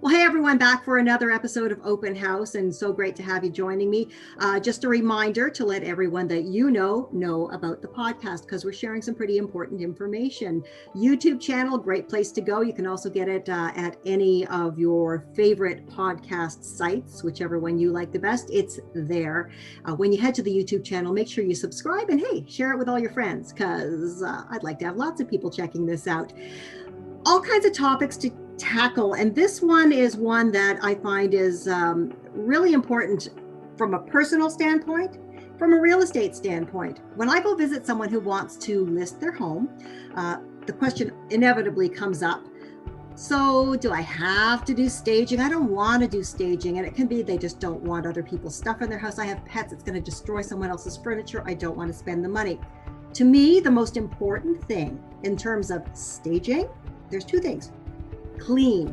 Well, hey everyone, back for another episode of Open House, and so great to have you joining me. Just a reminder to let everyone that you know about the podcast, because we're sharing some pretty important information. YouTube channel, great place to go. You can also get it at any of your favorite podcast sites, whichever one you like the best. It's there. When you head to the YouTube channel, make sure you subscribe and hey, share it with all your friends, because I'd like to have lots of people checking this out. All kinds of topics to tackle, and this one is one that I find is really important from a personal standpoint, from a real estate standpoint. When I go visit someone who wants to list their home, the question inevitably comes up, so do I have to do staging? I don't want to do staging, and it can be they just don't want other people's stuff in their house. I have pets, it's going to destroy someone else's furniture. I don't want to spend the money. To me, the most important thing in terms of staging, there's two things. Clean.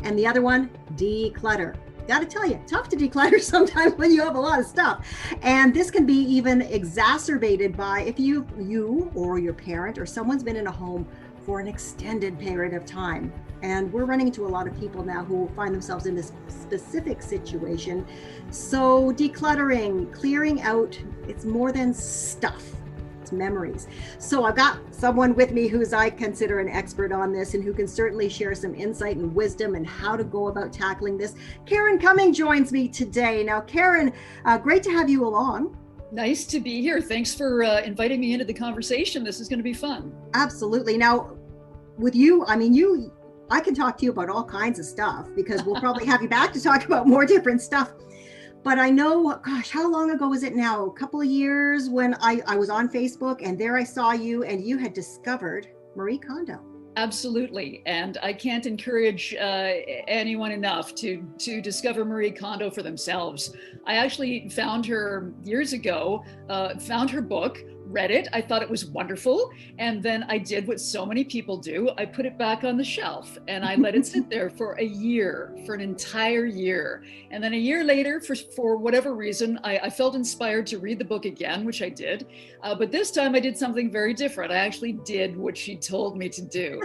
And the other one, declutter. Gotta tell you, tough to declutter sometimes when you have a lot of stuff. And this can be even exacerbated by if you or your parent or someone's been in a home for an extended period of time. And we're running into a lot of people now who find themselves in this specific situation. So decluttering, clearing out, it's more than stuff. Memories. So I've got someone with me who's I consider an expert on this and who can certainly share some insight and wisdom and how to go about tackling this. Karen Cumming joins me today. Now, Karen, great to have you along. Nice to be here. Thanks for inviting me into the conversation. This is going to be fun. Absolutely. Now, with you, I can talk to you about all kinds of stuff because we'll probably have you back to talk about more different stuff. But I know, gosh, how long ago was it now? A couple of years when I was on Facebook and there I saw you and you had discovered Marie Kondo. Absolutely. And I can't encourage anyone enough to discover Marie Kondo for themselves. I actually found her years ago, found her book, read it. I thought it was wonderful. And then I did what so many people do. I put it back on the shelf and I let it sit there for a year, for an entire year. And then a year later, for whatever reason, I felt inspired to read the book again, which I did. But this time I did something very different. I actually did what she told me to do.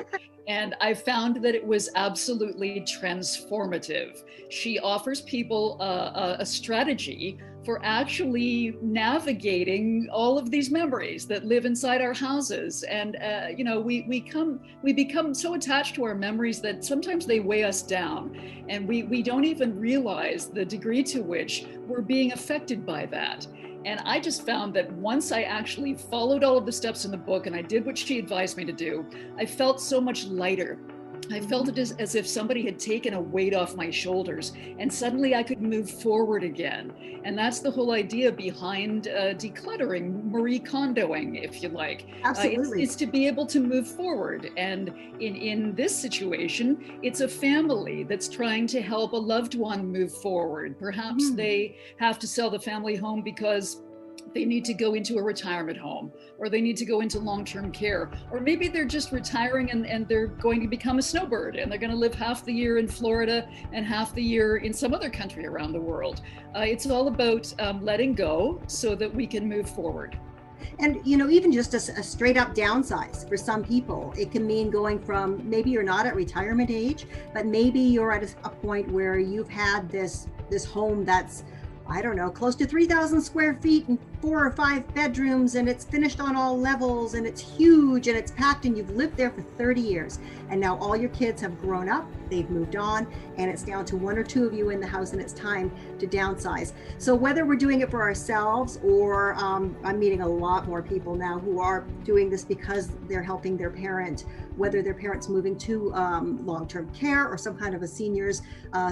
And I found that it was absolutely transformative. She offers people a strategy for actually navigating all of these memories that live inside our houses. And we become so attached to our memories that sometimes they weigh us down, and we don't even realize the degree to which we're being affected by that. And I just found that once I actually followed all of the steps in the book and I did what she advised me to do, I felt so much lighter. I felt it as if somebody had taken a weight off my shoulders and suddenly I could move forward again. And that's the whole idea behind decluttering, Marie Kondoing, if you like. Absolutely. It's to be able to move forward. And in this situation, it's a family that's trying to help a loved one move forward. Perhaps they have to sell the family home because they need to go into a retirement home, or they need to go into long-term care, or maybe they're just retiring and they're going to become a snowbird and they're going to live half the year in Florida and half the year in some other country around the world. It's all about letting go so that we can move forward. And, even just a straight up downsize for some people, it can mean going from maybe you're not at retirement age, but maybe you're at a point where you've had this home that's, I don't know, close to 3,000 square feet and 4 or 5 bedrooms, and it's finished on all levels, and it's huge, and it's packed, and you've lived there for 30 years. And now all your kids have grown up, they've moved on, and it's down to 1 or 2 of you in the house, and it's time to downsize. So whether we're doing it for ourselves or I'm meeting a lot more people now who are doing this because they're helping their parent, whether their parent's moving to long-term care or some kind of a senior's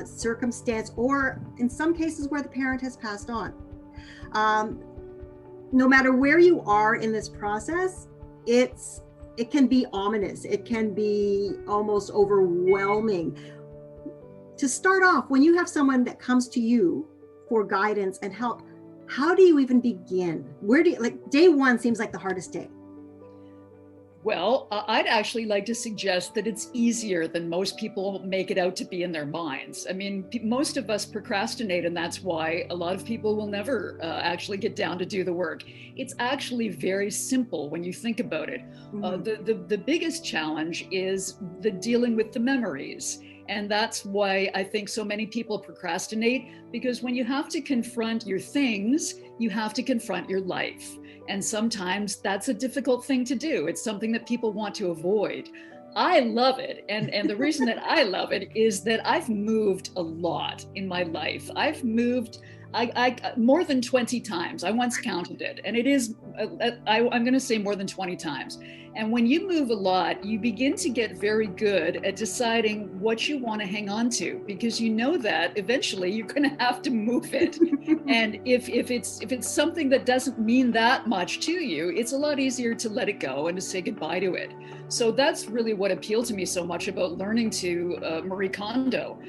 circumstance, or in some cases where the parent has passed on. No matter where you are in this process, it can be ominous. It can be almost overwhelming. To start off, when you have someone that comes to you for guidance and help, how do you even begin? Where do you, day one seems like the hardest day. Well, I'd actually like to suggest that it's easier than most people make it out to be in their minds. I mean, most of us procrastinate, and that's why a lot of people will never actually get down to do the work. It's actually very simple when you think about it. The biggest challenge is the dealing with the memories. And that's why I think so many people procrastinate, because when you have to confront your things, you have to confront your life. And sometimes that's a difficult thing to do. It's something that people want to avoid. I love it. And the reason that I love it is that I've moved a lot in my life. I've moved I more than 20 times. I once counted it, and it is, I'm going to say more than 20 times. And when you move a lot, you begin to get very good at deciding what you want to hang on to, because you know that eventually you're going to have to move it. And if it's something that doesn't mean that much to you, it's a lot easier to let it go and to say goodbye to it. So that's really what appealed to me so much about learning to Marie Kondo,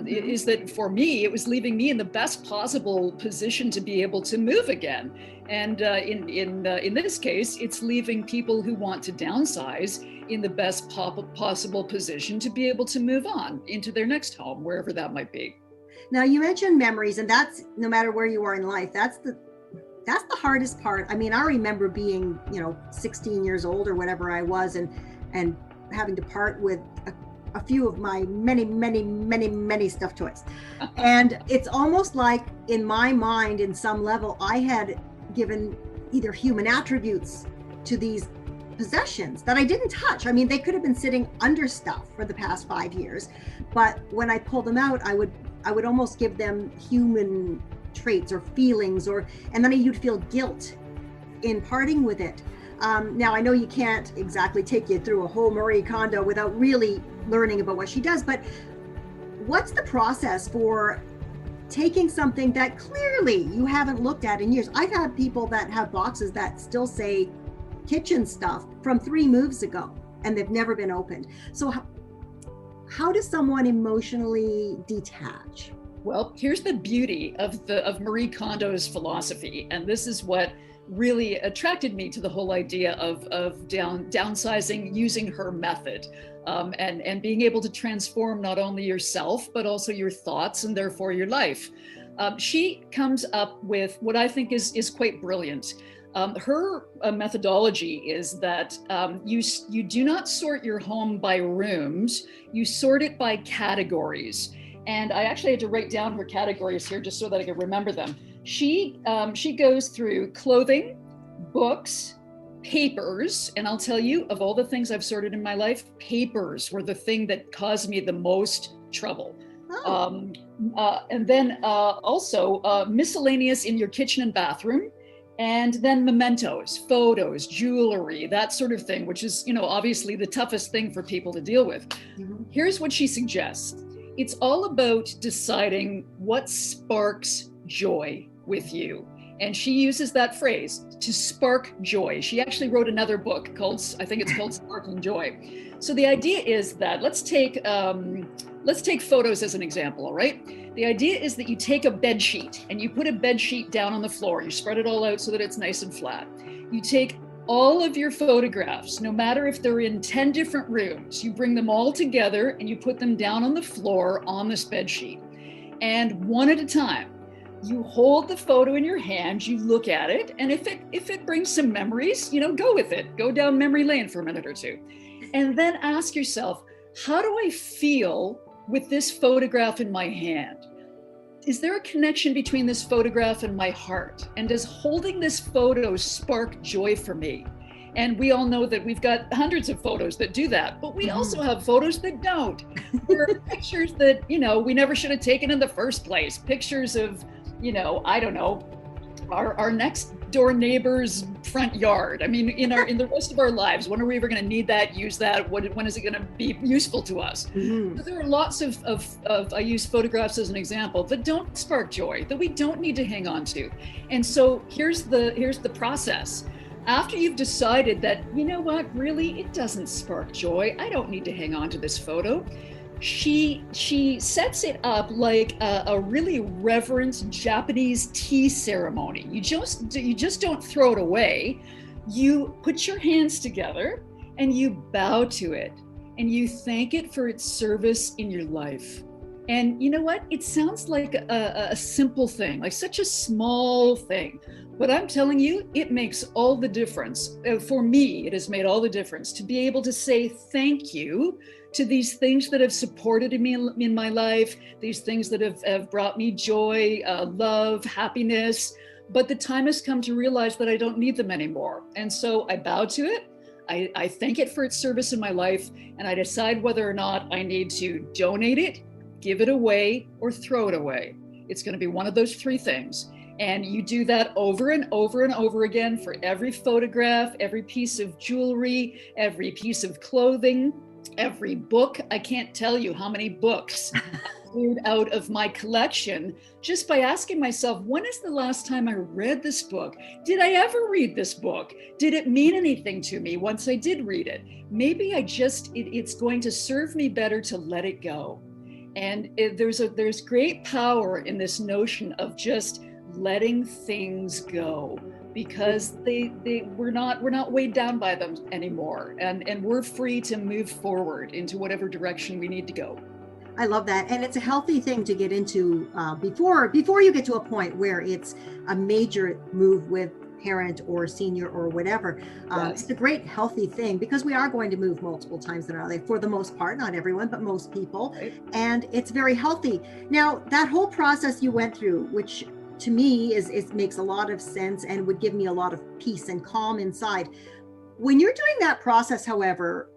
is that for me, it was leaving me in the best possible position to be able to move again. And in this case, it's leaving people who want to downsize in the best possible position to be able to move on into their next home, wherever that might be. Now, you mentioned memories, and that's no matter where you are in life, that's the hardest part. I mean, I remember being, 16 years old or whatever I was, and having to part with a few of my many stuffed toys. And it's almost like in my mind, in some level, I had given either human attributes to these possessions that I didn't touch. I mean, they could have been sitting under stuff for the past 5 years, but when I pull them out, I would almost give them human traits or feelings, and then you'd feel guilt in parting with it. Now, I know you can't exactly take you through a whole Marie Kondo without really learning about what she does, but what's the process for taking something that clearly you haven't looked at in years? I've had people that have boxes that still say kitchen stuff from 3 moves ago, and they've never been opened. So how does someone emotionally detach? Well, here's the beauty of Marie Kondo's philosophy, and this is what really attracted me to the whole idea of downsizing using her method, and being able to transform not only yourself, but also your thoughts and therefore your life. She comes up with what I think is quite brilliant. Her methodology is that you do not sort your home by rooms, you sort it by categories. And I actually had to write down her categories here just so that I could remember them. She goes through clothing, books, papers, and I'll tell you, of all the things I've sorted in my life, papers were the thing that caused me the most trouble. Oh. And then also miscellaneous in your kitchen and bathroom, and then mementos, photos, jewelry, that sort of thing, which is, obviously the toughest thing for people to deal with. Mm-hmm. Here's what she suggests. It's all about deciding what sparks joy with you. And she uses that phrase, to spark joy. She actually wrote another book called, I think it's called Sparking Joy. So the idea is that, let's take photos as an example, all right? The idea is that you take a bed sheet and you put a bed sheet down on the floor. You spread it all out so that it's nice and flat. You take all of your photographs, no matter if they're in 10 different rooms, you bring them all together and you put them down on the floor on this bed sheet. And one at a time, you hold the photo in your hand, you look at it, and if it brings some memories, go with it. Go down memory lane for a minute or two. And then ask yourself, how do I feel with this photograph in my hand? Is there a connection between this photograph and my heart? And does holding this photo spark joy for me? And we all know that we've got hundreds of photos that do that, but we also have photos that don't. There are pictures that, we never should have taken in the first place. Pictures of, I don't know, our next door neighbor's front yard. I mean, in the rest of our lives, when are we ever going to need that, use that? When is it going to be useful to us? Mm-hmm. So there are lots of I use photographs as an example that don't spark joy, that we don't need to hang on to. And so here's the process. After you've decided that, really, it doesn't spark joy, I don't need to hang on to this photo, she sets it up like a really reverent Japanese tea ceremony. You just don't throw it away. You put your hands together and you bow to it and you thank it for its service in your life. And you know what? It sounds like a simple thing, like such a small thing. But I'm telling you, it makes all the difference. For me, it has made all the difference to be able to say thank you to these things that have supported me in my life, these things that have brought me joy, love, happiness. But the time has come to realize that I don't need them anymore. And so I bow to it. I thank it for its service in my life, and I decide whether or not I need to donate it, give it away, or throw it away. It's going to be one of those three things. And you do that over and over and over again for every photograph, every piece of jewelry, every piece of clothing, every book. I can't tell you how many books I cleared out of my collection just by asking myself, when is the last time I read this book? Did I ever read this book? Did it mean anything to me once I did read it? Maybe it's going to serve me better to let it go. And there's great power in this notion of just letting things go, because we're not weighed down by them anymore, and we're free to move forward into whatever direction we need to go. I love that. And it's a healthy thing to get into before you get to a point where it's a major move with parent or senior or whatever. It's a great healthy thing, because we are going to move multiple times in our life, for the most part, not everyone, but most people. Right. And it's very healthy. Now, that whole process you went through, which to me makes a lot of sense and would give me a lot of peace and calm inside. When you're doing that process, however,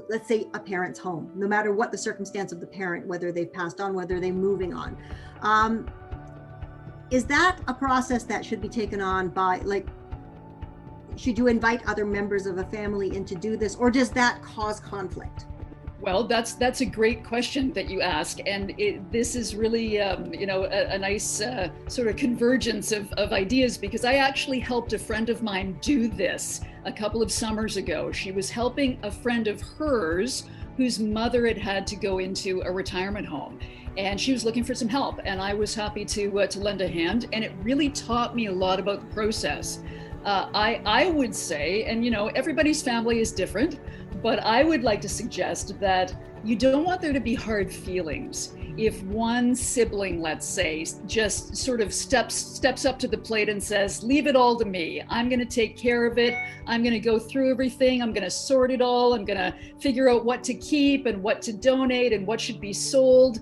let's say a parent's home, no matter what the circumstance of the parent, whether they've passed on, whether they're moving on, is that a process that should be taken on by, should you invite other members of a family in to do this, or does that cause conflict? Well, that's a great question that you ask, and this is really a nice sort of convergence of ideas, because I actually helped a friend of mine do this a couple of summers ago. She was helping a friend of hers whose mother had to go into a retirement home, and she was looking for some help, and I was happy to lend a hand, and it really taught me a lot about the process. I would say, and everybody's family is different, but I would like to suggest that you don't want there to be hard feelings. If one sibling, let's say, just sort of steps up to the plate and says, leave it all to me, I'm going to take care of it, I'm going to go through everything, I'm going to sort it all, I'm going to figure out what to keep and what to donate and what should be sold,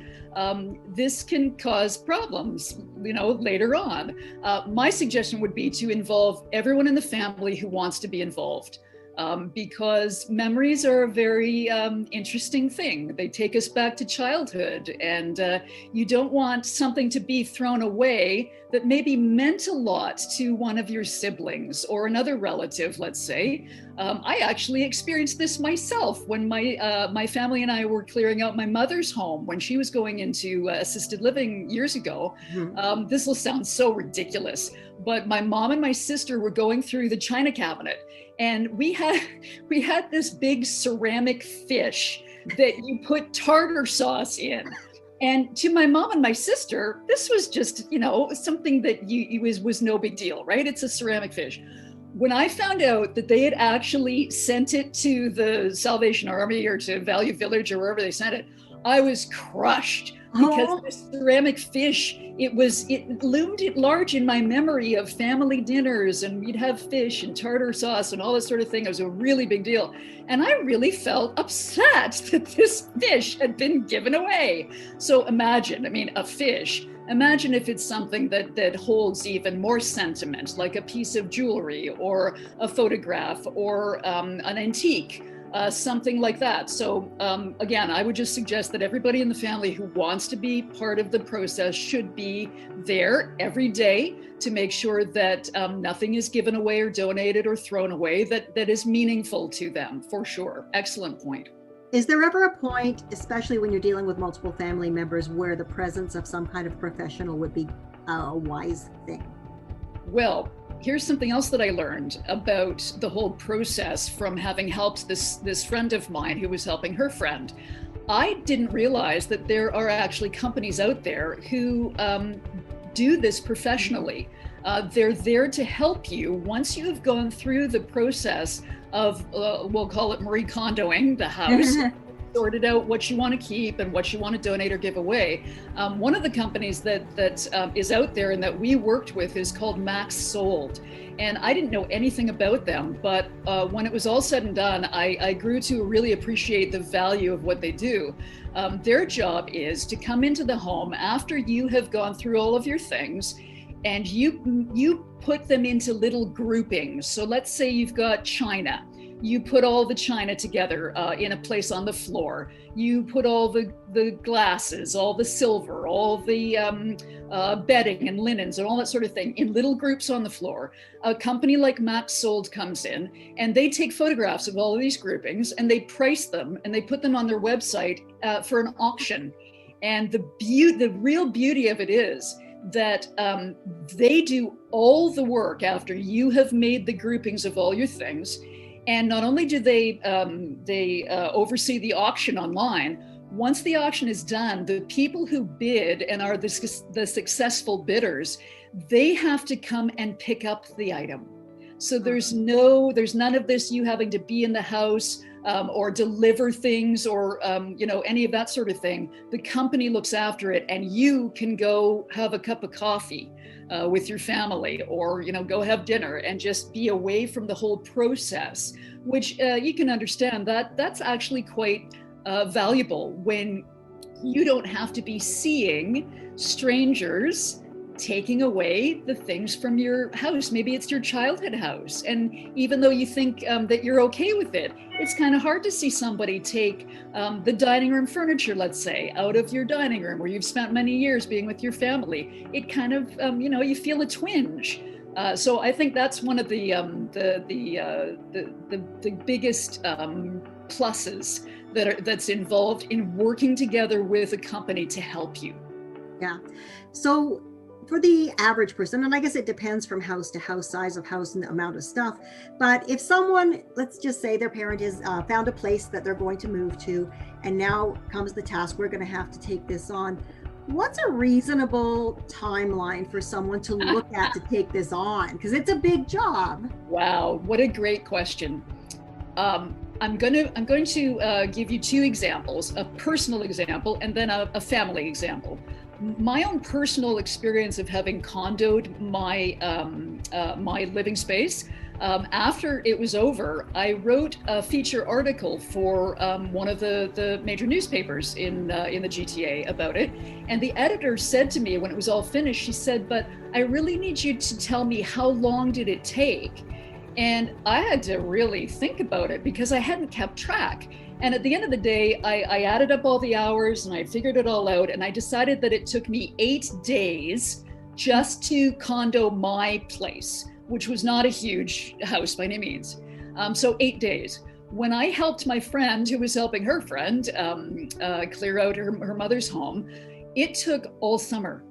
this can cause problems, later on. My suggestion would be to involve everyone in the family who wants to be involved. Because memories are a very interesting thing. They take us back to childhood, and you don't want something to be thrown away that maybe meant a lot to one of your siblings or another relative, let's say. I actually experienced this myself when my family and I were clearing out my mother's home when she was going into assisted living years ago. Mm-hmm. This will sound so ridiculous, but my mom and my sister were going through the china cabinet, and we had this big ceramic fish that you put tartar sauce in. And to my mom and my sister, this was just, something that was no big deal, right? It's a ceramic fish. When I found out that they had actually sent it to the Salvation Army or to Value Village or wherever they sent it, I was crushed, because the ceramic fish, it loomed large in my memory of family dinners, and we'd have fish and tartar sauce and all this sort of thing. It was a really big deal. And I really felt upset that this fish had been given away. So imagine, a fish. Imagine if it's something that holds even more sentiment, like a piece of jewelry or a photograph or an antique. Something like that. So again, I would just suggest that everybody in the family who wants to be part of the process should be there every day to make sure that nothing is given away or donated or thrown away that is meaningful to them, for sure. Excellent point. Is there ever a point, especially when you're dealing with multiple family members, where the presence of some kind of professional would be a wise thing? Well, here's something else that I learned about the whole process from having helped this friend of mine who was helping her friend. I didn't realize that there are actually companies out there who do this professionally. They're there to help you once you have gone through the process of, we'll call it Marie Kondoing the house, sorted out what you want to keep and what you want to donate or give away. One of the companies that is out there and that we worked with is called Max Sold. And I didn't know anything about them, but when it was all said and done, I grew to really appreciate the value of what they do. Their job is to come into the home after you have gone through all of your things, and you put them into little groupings. So let's say you've got china. You put all the china together in a place on the floor. You put all the glasses, all the silver, all the bedding and linens and all that sort of thing in little groups on the floor. A company like Max Sold comes in and they take photographs of all of these groupings and they price them and they put them on their website for an auction. And the real beauty of it is that they do all the work after you have made the groupings of all your things. And not only do they oversee the auction online, once the auction is done, the people who bid and are the successful bidders, they have to come and pick up the item. So there's none of this you having to be in the house or deliver things or any of that sort of thing. The company looks after it, and you can go have a cup of coffee with your family, or go have dinner and just be away from the whole process, which you can understand that's actually quite valuable when you don't have to be seeing strangers taking away the things from your house. Maybe it's your childhood house, and even though you think that you're okay with it, it's kind of hard to see somebody take the dining room furniture, let's say, out of your dining room where you've spent many years being with your family. It kind of you feel a twinge. So I think that's one of the biggest pluses that's involved in working together with a company to help you. Yeah. So for the average person, and I guess it depends from house to house, size of house and the amount of stuff, but if someone, let's just say their parent has found a place that they're going to move to, and now comes the task, we're going to have to take this on. What's a reasonable timeline for someone to look at to take this on? Because it's a big job. Wow, what a great question. I'm going to give you two examples, a personal example and then a family example. My own personal experience of having condoed my my living space, after it was over, I wrote a feature article for one of the major newspapers in the GTA about it. And the editor said to me when it was all finished, she said, "But I really need you to tell me, how long did it take?" And I had to really think about it because I hadn't kept track. And at the end of the day, I added up all the hours and I figured it all out. And I decided that it took me 8 days just to condo my place, which was not a huge house by any means. So 8 days. When I helped my friend who was helping her friend clear out her mother's home, it took all summer.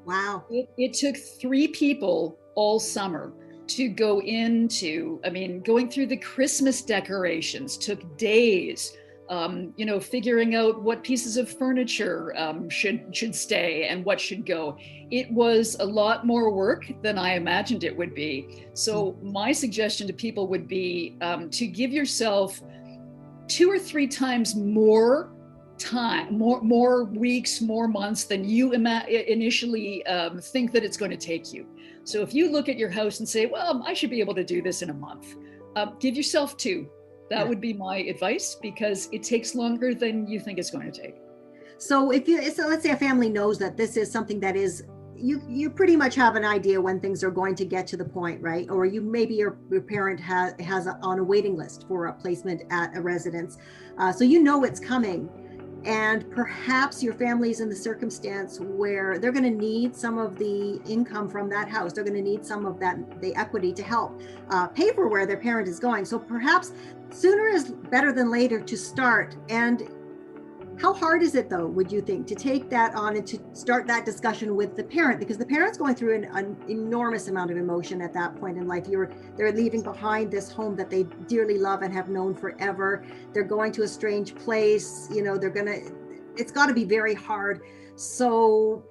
Wow. It took 3 people all summer to go into, going through the Christmas decorations took days, figuring out what pieces of furniture should stay and what should go. It was a lot more work than I imagined it would be. So my suggestion to people would be to give yourself 2 or 3 times more time, more weeks, more months than you initially think that it's going to take you. So if you look at your house and say, well, I should be able to do this in a month, give yourself 2. That would be my advice, because it takes longer than you think it's going to take. So let's say a family knows that this is something that is, you pretty much have an idea when things are going to get to the point, right? Or maybe your parent has on a waiting list for a placement at a residence. So it's coming. And perhaps your family's in the circumstance where they're going to need some of the income from that house. They're going to need some of the equity to help pay for where their parent is going. So perhaps sooner is better than later to start. And how hard is it, though, would you think, to take that on and to start that discussion with the parent? Because the parent's going through an enormous amount of emotion at that point in life. They're leaving behind this home that they dearly love and have known forever. They're going to a strange place. It's got to be very hard. So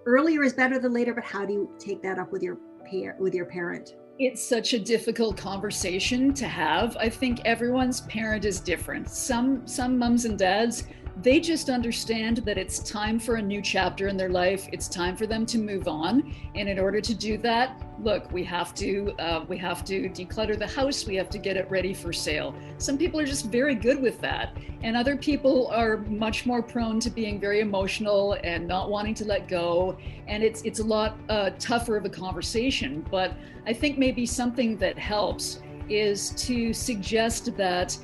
earlier is better than later, but how do you take that up with your your parent? It's such a difficult conversation to have. I think everyone's parent is different. Some mums and dads, they just understand that it's time for a new chapter in their life. It's time for them to move on. And in order to do that, look, we have to declutter the house. We have to get it ready for sale. Some people are just very good with that. And other people are much more prone to being very emotional and not wanting to let go. And it's a lot tougher of a conversation. But I think maybe something that helps is to suggest that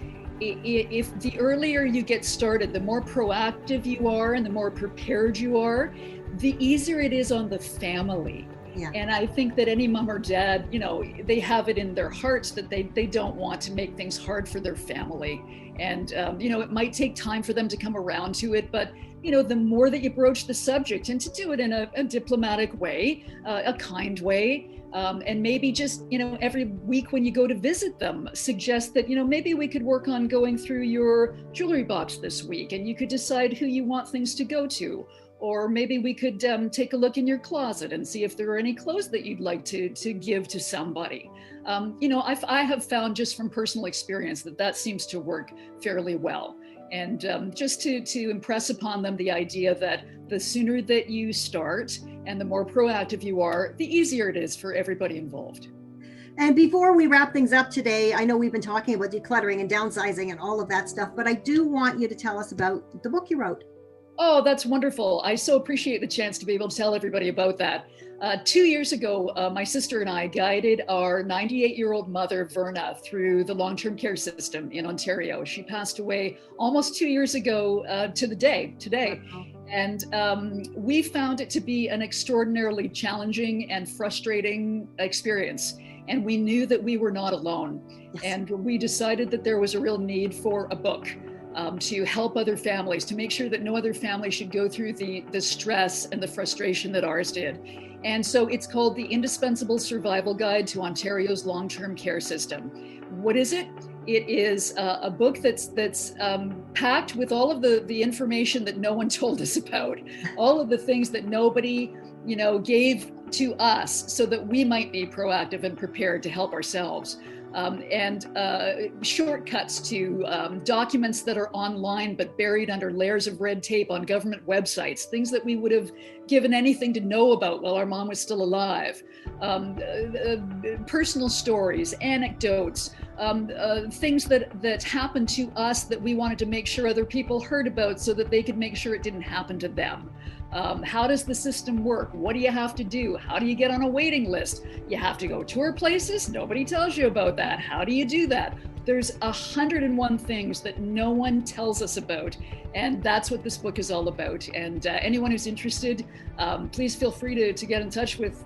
if the earlier you get started, the more proactive you are and the more prepared you are, the easier it is on the family. Yeah. And I think that any mom or dad, they have it in their hearts that they don't want to make things hard for their family. And, it might take time for them to come around to it, but the more that you broach the subject, and to do it in a diplomatic way, a kind way, and maybe just, every week when you go to visit them, suggest that, maybe we could work on going through your jewelry box this week, and you could decide who you want things to go to. Or maybe we could take a look in your closet and see if there are any clothes that you'd like to give to somebody. I have found just from personal experience that seems to work fairly well. And just to impress upon them the idea that the sooner that you start and the more proactive you are, the easier it is for everybody involved. And before we wrap things up today, I know we've been talking about decluttering and downsizing and all of that stuff, but I do want you to tell us about the book you wrote. Oh, that's wonderful. I so appreciate the chance to be able to tell everybody about that. 2 years ago, my sister and I guided our 98-year-old mother, Verna, through the long-term care system in Ontario. She passed away almost 2 years ago to the day today. And we found it to be an extraordinarily challenging and frustrating experience. And we knew that we were not alone. Yes. And we decided that there was a real need for a book. To help other families, to make sure that no other family should go through the stress and the frustration that ours did. And so it's called The Indispensable Survival Guide to Ontario's Long-Term Care System. What is it? It is a book that's packed with all of the information that no one told us about, all of the things that nobody, gave to us so that we might be proactive and prepared to help ourselves. And shortcuts to documents that are online but buried under layers of red tape on government websites, things that we would have given anything to know about while our mom was still alive, personal stories, anecdotes, things that happened to us that we wanted to make sure other people heard about so that they could make sure it didn't happen to them. How does the system work? What do you have to do? How do you get on a waiting list? You have to go tour places? Nobody tells you about that. How do you do that? There's 101 things that no one tells us about. And that's what this book is all about. And anyone who's interested, please feel free to get in touch with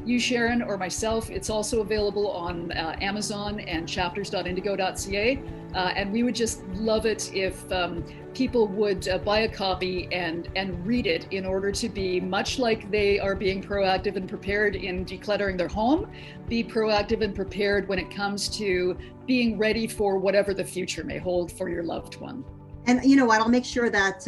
you, Sharon, or myself. It's also available on Amazon and chapters.indigo.ca. And we would just love it if people would buy a copy and read it in order to be much like they are being proactive and prepared in decluttering their home, be proactive and prepared when it comes to being ready for whatever the future may hold for your loved one. And you know what, I'll make sure that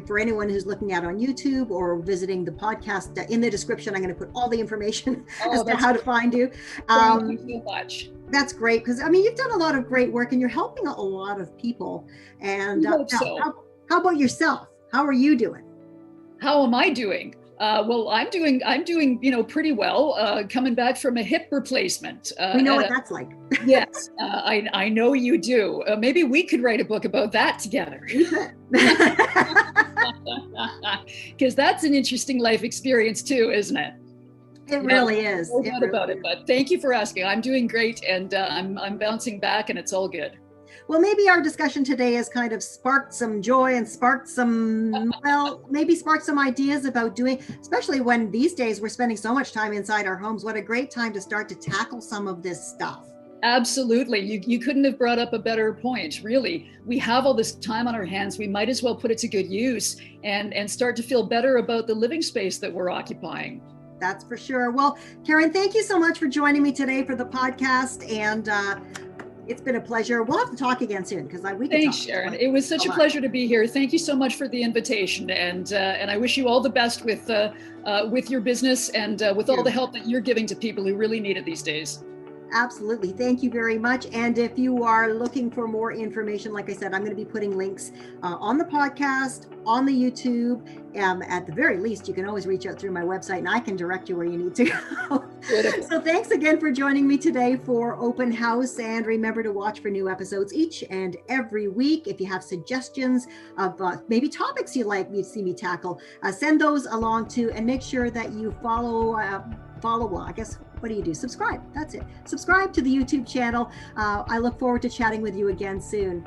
for anyone who's looking at on YouTube or visiting the podcast, in the description, I'm going to put all the information as to how to find you. Thank you so much. That's great, because you've done a lot of great work and you're helping a lot of people. And how about yourself? How are you doing? How am I doing? Well, I'm doing, pretty well, coming back from a hip replacement. We know what that's like. Yes, I know you do. Maybe we could write a book about that together. Because that's an interesting life experience too, isn't it? It really is. No doubt about it. But thank you for asking. I'm doing great, and I'm bouncing back, and it's all good. Well, maybe our discussion today has kind of sparked some joy and sparked some, maybe sparked some ideas about doing, especially when these days we're spending so much time inside our homes. What a great time to start to tackle some of this stuff. Absolutely. You couldn't have brought up a better point, really. We have all this time on our hands. We might as well put it to good use and start to feel better about the living space that we're occupying. That's for sure. Well, Karen, thank you so much for joining me today for the podcast. And It's been a pleasure. We'll have to talk again soon because we can Thanks, talk. Sharon. It was such a pleasure to be here. Thank you so much for the invitation, and I wish you all the best with your business and with all the help that you're giving to people who really need it these days. Absolutely. Thank you very much. And if you are looking for more information, like I said, I'm going to be putting links on the podcast, on the YouTube. At the very least, you can always reach out through my website and I can direct you where you need to go. So thanks again for joining me today for Open House. And remember to watch for new episodes each and every week. If you have suggestions of maybe topics you'd like me to see me tackle, send those along too, and make sure that you follow, well, I guess, what do you do? Subscribe. That's it. Subscribe to the YouTube channel. I look forward to chatting with you again soon.